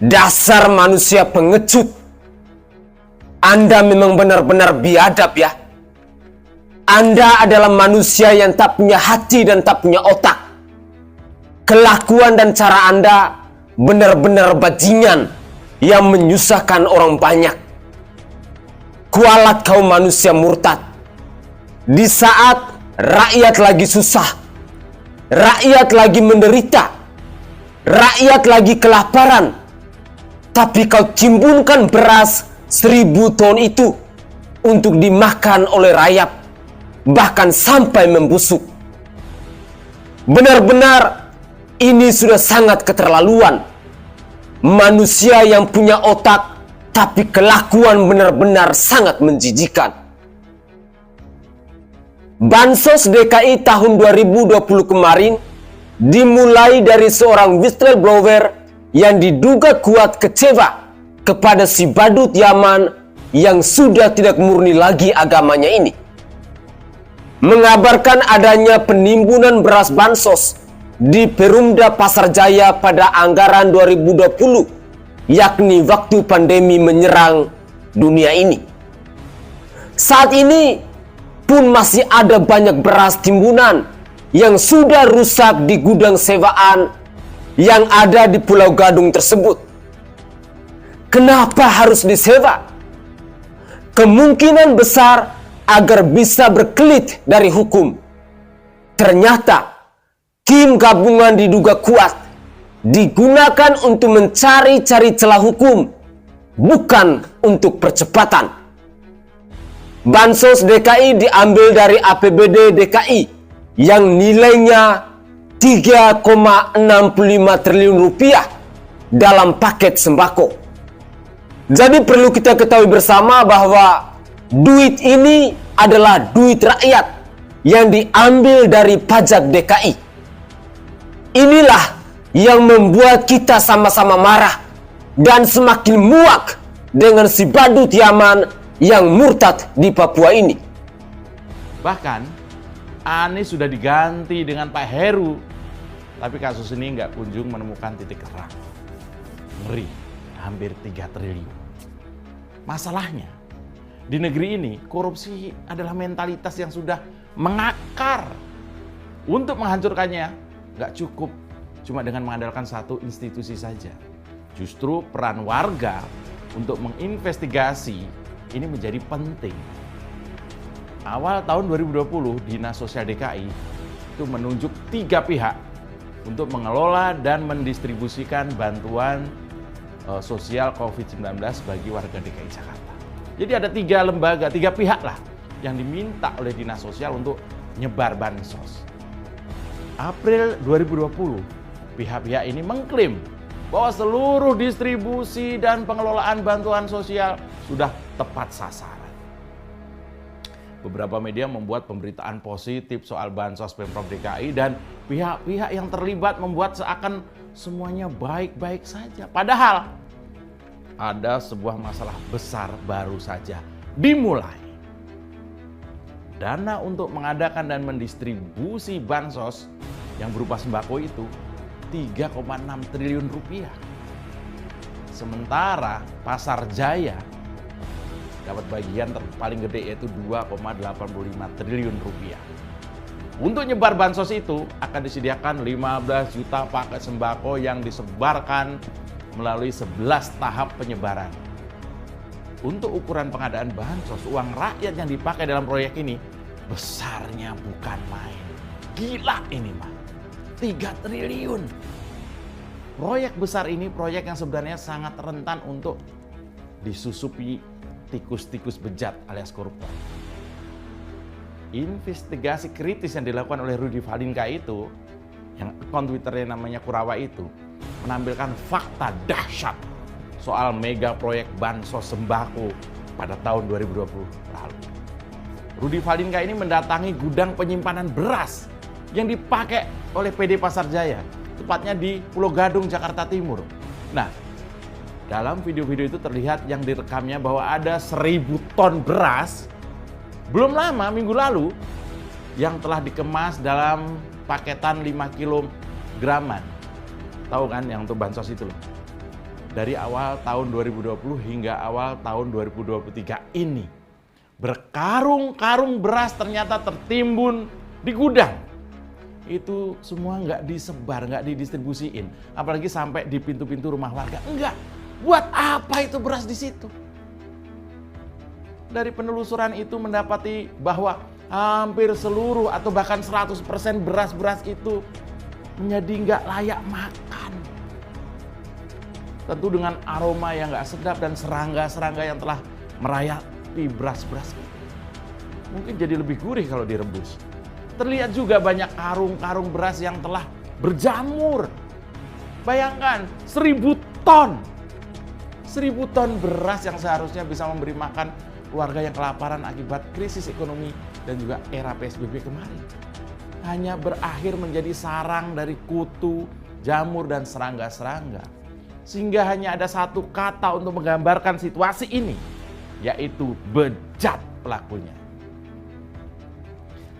Dasar manusia pengecut. Anda memang benar-benar biadab ya. Anda adalah manusia yang tak punya hati dan tak punya otak. Kelakuan dan cara Anda benar-benar bajingan yang menyusahkan orang banyak. Kualat kaum manusia murtad. Di saat rakyat lagi susah, rakyat lagi menderita, rakyat lagi kelaparan, tapi kau timbunkan beras 1000 ton itu untuk dimakan oleh rayap, bahkan sampai membusuk. Benar-benar ini sudah sangat keterlaluan. Manusia yang punya otak tapi kelakuan benar-benar sangat menjijikan. Bansos DKI tahun 2020 kemarin dimulai dari seorang whistleblower yang diduga kuat kecewa kepada si badut Yaman yang sudah tidak murni lagi agamanya ini. Mengabarkan adanya penimbunan beras bansos di Perumda Pasar Jaya pada anggaran 2020, yakni waktu pandemi menyerang dunia ini. Saat ini pun masih ada banyak beras timbunan yang sudah rusak di gudang sewaan yang ada di Pulau Gadung tersebut. Kenapa harus disewa? Kemungkinan besar agar bisa berkelit dari hukum. Ternyata tim gabungan diduga kuat digunakan untuk mencari-cari celah hukum, bukan untuk percepatan. Bansos DKI diambil dari APBD DKI yang nilainya 3,65 triliun rupiah dalam paket sembako. Jadi perlu kita ketahui bersama bahwa duit ini adalah duit rakyat yang diambil dari pajak DKI. Inilah yang membuat kita sama-sama marah dan semakin muak dengan si badut Yaman yang murtad di Papua ini. Bahkan Anies sudah diganti dengan Pak Heru, tapi kasus ini nggak kunjung menemukan titik terang. Ngeri, hampir 3 triliun. Masalahnya, di negeri ini korupsi adalah mentalitas yang sudah mengakar. Untuk menghancurkannya, nggak cukup cuma dengan mengandalkan satu institusi saja. Justru peran warga untuk menginvestigasi ini menjadi penting. Awal tahun 2020, Dinas Sosial DKI itu menunjuk 3 pihak untuk mengelola dan mendistribusikan bantuan sosial COVID-19 bagi warga DKI Jakarta. Jadi ada 3 lembaga, 3 pihak lah yang diminta oleh Dinas Sosial untuk nyebar bansos. April 2020, pihak-pihak ini mengklaim bahwa seluruh distribusi dan pengelolaan bantuan sosial sudah tepat sasaran. Beberapa media membuat pemberitaan positif soal bansos Pemprov DKI dan pihak-pihak yang terlibat membuat seakan semuanya baik-baik saja. Padahal ada sebuah masalah besar baru saja dimulai. Dana untuk mengadakan dan mendistribusi bansos yang berupa sembako itu 3,6 triliun rupiah. Sementara Pasar Jaya dapat bagian paling gede yaitu 2,85 triliun rupiah. Untuk nyebar bansos itu akan disediakan 15 juta paket sembako yang disebarkan melalui 11 tahap penyebaran. Untuk ukuran pengadaan bansos, uang rakyat yang dipakai dalam proyek ini besarnya bukan main. Gila ini mah, 3 triliun. Proyek besar ini proyek yang sebenarnya sangat rentan untuk disusupi tikus-tikus bejat alias koruptor. Investigasi kritis yang dilakukan oleh Rudy Valinka itu, yang akun Twitternya namanya Kurawa itu, menampilkan fakta dahsyat soal mega proyek bansos sembako pada tahun 2020 lalu. Rudy Valinka ini mendatangi gudang penyimpanan beras yang dipakai oleh PD Pasar Jaya, tepatnya di Pulau Gadung, Jakarta Timur. Nah, dalam video-video itu terlihat yang direkamnya bahwa ada 1000 ton beras belum lama minggu lalu yang telah dikemas dalam paketan 5 kilograman. Tahu kan yang untuk bansos itu loh. dari awal tahun 2020 hingga awal tahun 2023 ini. Berkarung-karung beras ternyata tertimbun di gudang. Itu semua nggak disebar, nggak didistribusiin. Apalagi sampai di pintu-pintu rumah warga. Enggak. Buat apa itu beras di situ? Dari penelusuran itu mendapati bahwa hampir seluruh atau bahkan 100% beras-beras itu menjadi nggak layak makan. Tentu dengan aroma yang nggak sedap dan serangga-serangga yang telah merayap beras-beras itu. Mungkin jadi lebih gurih kalau direbus. Terlihat juga banyak karung-karung beras yang telah berjamur. Bayangkan 1.000 ton. 1.000 ton beras yang seharusnya bisa memberi makan keluarga yang kelaparan akibat krisis ekonomi dan juga era PSBB kemarin. Hanya berakhir menjadi sarang dari kutu, jamur, dan serangga-serangga. Sehingga hanya ada satu kata untuk menggambarkan situasi ini, yaitu bejat pelakunya.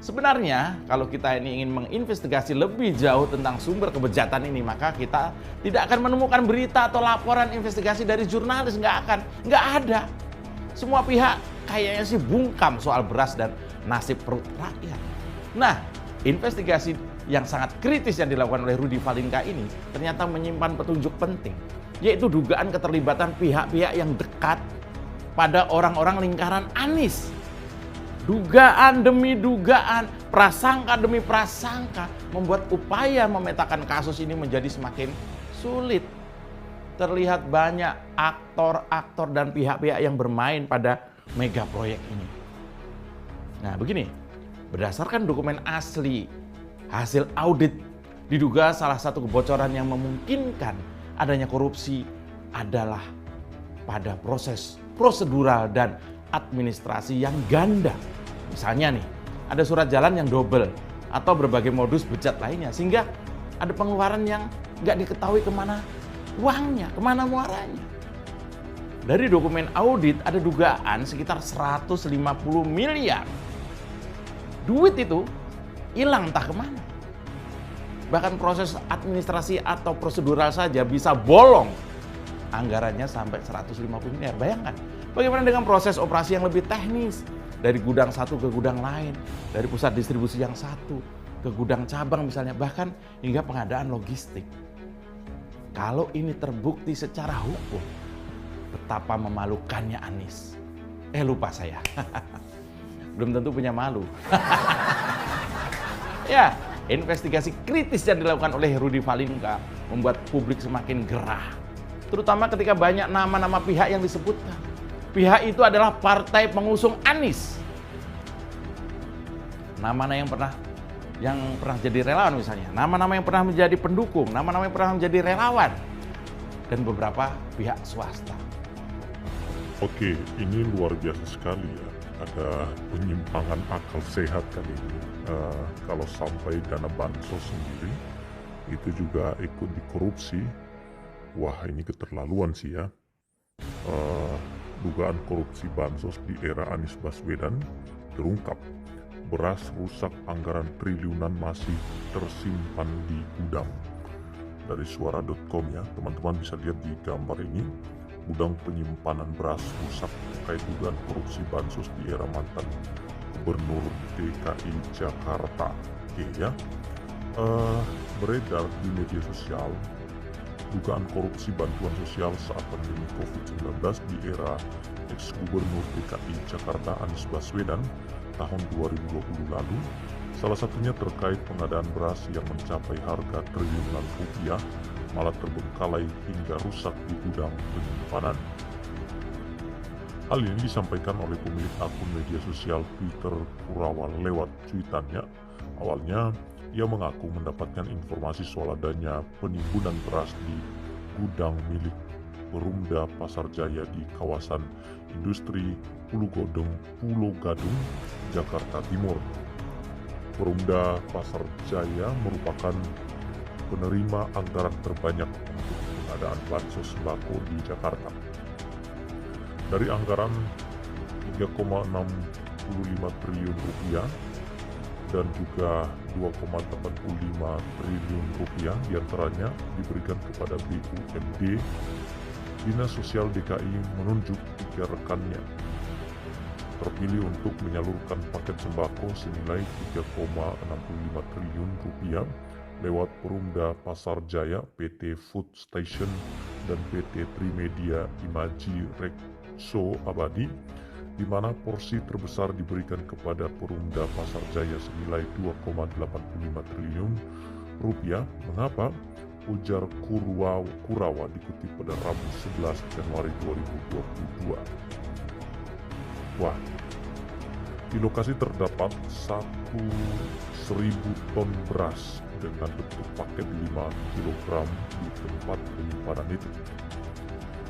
Sebenarnya kalau kita ini ingin menginvestigasi lebih jauh tentang sumber kebejatan ini, maka kita tidak akan menemukan berita atau laporan investigasi dari jurnalis, nggak ada. Semua pihak kayaknya sih bungkam soal beras dan nasib perut rakyat. Nah, investigasi yang sangat kritis yang dilakukan oleh Rudy Valinka ini ternyata menyimpan petunjuk penting, yaitu dugaan keterlibatan pihak-pihak yang dekat pada orang-orang lingkaran Anies. Dugaan demi dugaan, prasangka demi prasangka membuat upaya memetakan kasus ini menjadi semakin sulit. Terlihat banyak aktor-aktor dan pihak-pihak yang bermain pada mega proyek ini. Nah begini, berdasarkan dokumen asli hasil audit, diduga salah satu kebocoran yang memungkinkan adanya korupsi adalah pada proses prosedural dan administrasi yang ganda. Misalnya nih, ada surat jalan yang double atau berbagai modus bejat lainnya, sehingga ada pengeluaran yang nggak diketahui kemana uangnya, kemana muaranya. Dari dokumen audit ada dugaan sekitar 150 miliar. Duit itu hilang entah kemana. Bahkan proses administrasi atau prosedural saja bisa bolong. Anggarannya sampai 150 miliar. Bayangkan, bagaimana dengan proses operasi yang lebih teknis? Dari gudang satu ke gudang lain, dari pusat distribusi yang satu ke gudang cabang misalnya, bahkan hingga pengadaan logistik. Kalau ini terbukti secara hukum, betapa memalukannya Anies. Lupa saya. Belum tentu punya malu. Ya, investigasi kritis yang dilakukan oleh Rudy Valinka membuat publik semakin gerah. Terutama ketika banyak nama-nama pihak yang disebutkan. Pihak itu adalah partai pengusung Anies. Nama-nama yang pernah jadi relawan misalnya, nama-nama yang pernah menjadi pendukung, nama-nama yang pernah menjadi relawan, dan beberapa pihak swasta. Oke, ini luar biasa sekali ya. Ada penyimpangan akal sehat kali ini. Kalau sampai dana bansos sendiri itu juga ikut dikorupsi, wah ini keterlaluan sih ya. Dugaan korupsi bansos di era Anies Baswedan terungkap. Beras rusak anggaran triliunan masih tersimpan di gudang. Dari suara.com ya, teman-teman bisa lihat di gambar ini. Gudang penyimpanan beras rusak terkait dugaan korupsi bansos di era mantan Gubernur DKI Jakarta. Oke ya, beredar di media sosial dugaan korupsi bantuan sosial saat pandemi COVID-19 di era ex-Gubernur DKI Jakarta Anies Baswedan tahun 2020 lalu. Salah satunya terkait pengadaan beras yang mencapai harga triliunan rupiah malah terbengkalai hingga rusak di gudang penyimpanan. Hal ini disampaikan oleh pemilik akun media sosial Twitter Kurawa lewat cuitannya. Awalnya, ia mengaku mendapatkan informasi soal adanya penimbunan beras di gudang milik Perumda Pasar Jaya di kawasan industri Pulau Gadung, Jakarta Timur. Perumda Pasar Jaya merupakan penerima anggaran terbanyak untuk pengadaan bansos sembako di Jakarta. Dari anggaran 3,65 triliun rupiah dan juga 2,85 triliun rupiah diantaranya diberikan kepada BUMD Dinas Sosial DKI menunjuk 3 rekannya terpilih untuk menyalurkan paket sembako senilai 3,65 triliun rupiah lewat Perumda Pasar Jaya, PT Food Station, dan PT Trimedia Imaji Rekso Abadi, di mana porsi terbesar diberikan kepada Perumda Pasar Jaya senilai 2,85 triliun rupiah. Mengapa? Ujar Kurawa dikutip pada Rabu 11 Januari 2022. Wah, di lokasi terdapat 1.000 ton beras dengan bentuk paket 5 kg di tempat penyimpanan itu.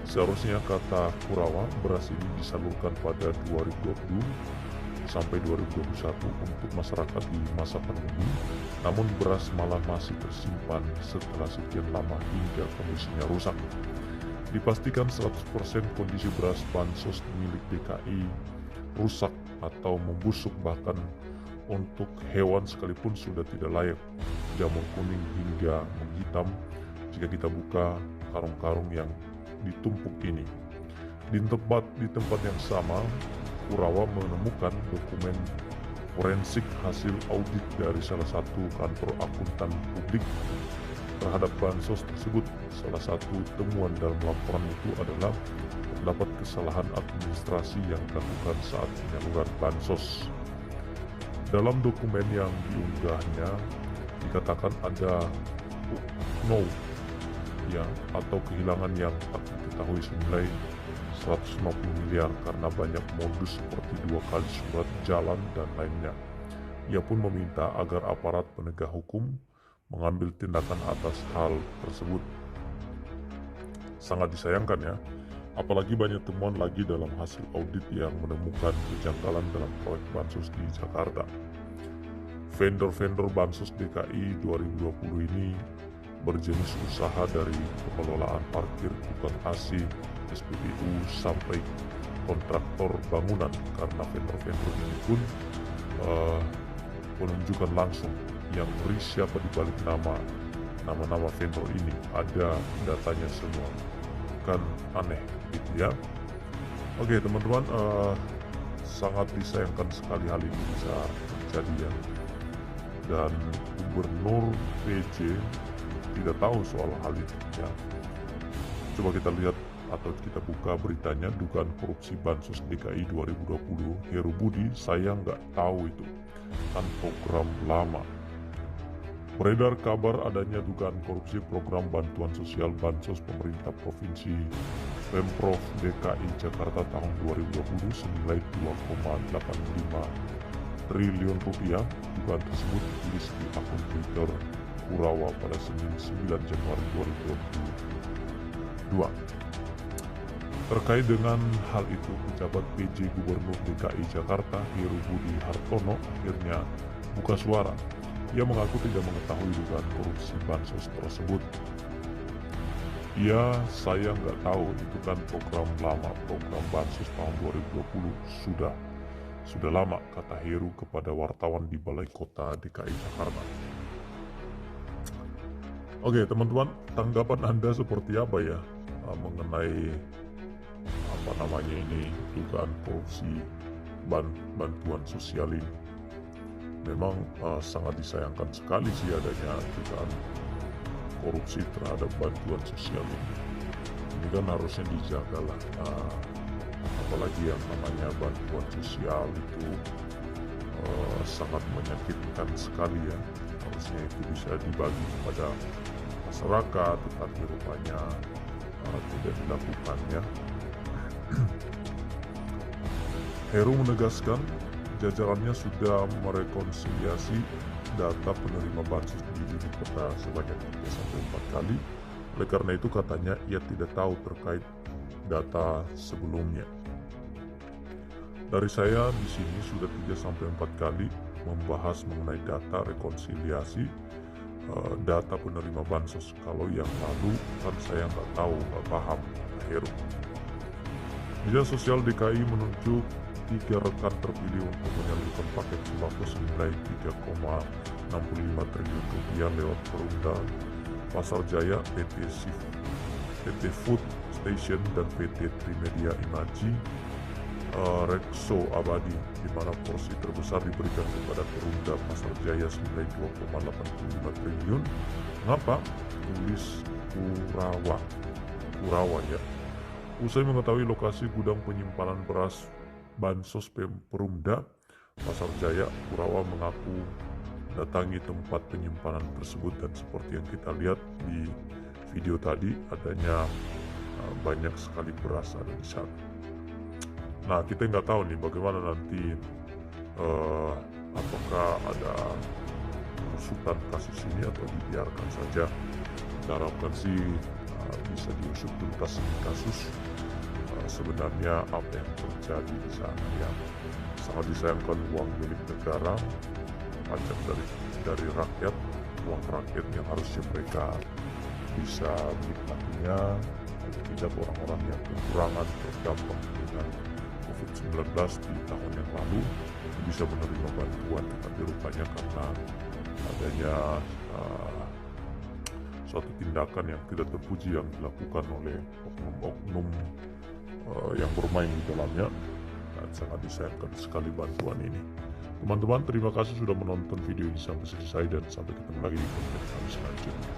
Seharusnya, kata Kurawa, beras ini disalurkan pada 2020 sampai 2021 untuk masyarakat di masa pandemi, namun beras malah masih tersimpan setelah sekian lama hingga kondisinya rusak. Dipastikan 100% kondisi beras bansos milik DKI rusak atau membusuk, bahkan untuk hewan sekalipun sudah tidak layak, jamur kuning hingga menghitam jika kita buka karung-karung yang ditumpuk ini. Di tempat yang sama, Kurawa menemukan dokumen forensik hasil audit dari salah satu kantor akuntan publik terhadap bansos tersebut. Salah satu temuan dalam laporan itu adalah terdapat kesalahan administrasi yang dilakukan saat penyaluran bansos. Dalam dokumen yang diunggahnya dikatakan ada atau kehilangan yang tak diketahui senilai 150 miliar karena banyak modus seperti 2 kali surat jalan dan lainnya. Ia pun meminta agar aparat penegak hukum mengambil tindakan atas hal tersebut. Sangat disayangkan ya, apalagi banyak temuan lagi dalam hasil audit yang menemukan kejanggalan dalam proyek bansos di Jakarta. Vendor-vendor bansos DKI 2020 ini berjenis usaha dari pengelolaan parkir, tukang AC, SPBU, sampai kontraktor bangunan, karena vendor-vendor ini pun menunjukkan langsung yang beri siapa di balik nama-nama vendor ini, ada datanya semua. Kan aneh gitu ya. Oke teman-teman, sangat disayangkan sekali hal ini bisa terjadi ya. Dan Gubernur PJ tidak tahu soal hal itu ya. Coba kita lihat atau kita buka beritanya, dugaan korupsi bansos DKI 2020 Heru Budi, saya nggak tahu itu kan program lama. Beredar kabar adanya dugaan korupsi program bantuan sosial bansos pemerintah provinsi Pemprov DKI Jakarta tahun 2020 senilai 2,85 triliun rupiah. Dugaan tersebut ditulis di akun Twitter Kurawa pada Senin 9 Januari 2022. Terkait dengan hal itu, pejabat PJ Gubernur DKI Jakarta Heru Budi Hartono akhirnya buka suara. Ia mengaku tidak mengetahui dugaan korupsi bansos tersebut. Saya nggak tahu, itu kan program lama, program bansos tahun 2020 sudah lama, kata Heru kepada wartawan di Balai Kota DKI Jakarta. Oke teman-teman, tanggapan Anda seperti apa ya mengenai dugaan korupsi bantuan sosial ini? Memang sangat disayangkan sekali sih adanya dugaan korupsi terhadap bantuan sosial ini. Ini kan harusnya dijaga lah, apalagi yang namanya bantuan sosial itu sangat menyakitkan sekali ya. Harusnya itu bisa dibagi kepada masyarakat, tetapi rupanya tidak dilakukan ya. Heru menegaskan jajarannya sudah merekonsiliasi data penerima bansos di ibu kota sebanyak 3-4 kali. Oleh karena itu katanya ia tidak tahu terkait data sebelumnya. Dari saya di sini sudah 3-4 kali membahas mengenai data rekonsiliasi data penerima bansos. Kalau yang lalu kan saya nggak tahu, nggak paham. Heru. Dinas Sosial DKI menunjuk 3 rekan terpilih untuk menyalurkan paket sembako senilai 3,65 triliun rupiah lewat Perumda Pasar Jaya, PT PT Food Station dan PT Trimedia Imaji Rekso Abadi, di mana porsi terbesar diberikan kepada Perumda Pasar Jaya senilai 2,85 triliun. Mengapa? Tulis Kurawa ya. Usai mengetahui lokasi gudang penyimpanan beras Bansos Perumda Pasar Jaya, Kurawa mengaku datangi tempat penyimpanan tersebut, dan seperti yang kita lihat di video tadi, adanya banyak sekali beras ada di sana. Nah, kita nggak tahu nih bagaimana nanti apakah ada pengusutan kasus ini atau dibiarkan saja. Kita harapkan sih bisa diusut tuntas ini kasus. Sebenarnya apa yang terjadi di sana ya, sangat disayangkan. Uang milik negara, pajak dari rakyat, uang rakyat yang harusnya mereka bisa menikmatinya, tidak orang-orang yang kekurangan terdampak dengan COVID-19 di tahun yang lalu bisa menerima bantuan, tapi rupanya karena adanya suatu tindakan yang tidak terpuji yang dilakukan oleh oknum-oknum yang bermain di dalamnya, dan sangat disayangkan sekali bantuan ini. Teman-teman, terima kasih sudah menonton video ini sampai selesai, dan sampai ketemu lagi di konten kami selanjutnya.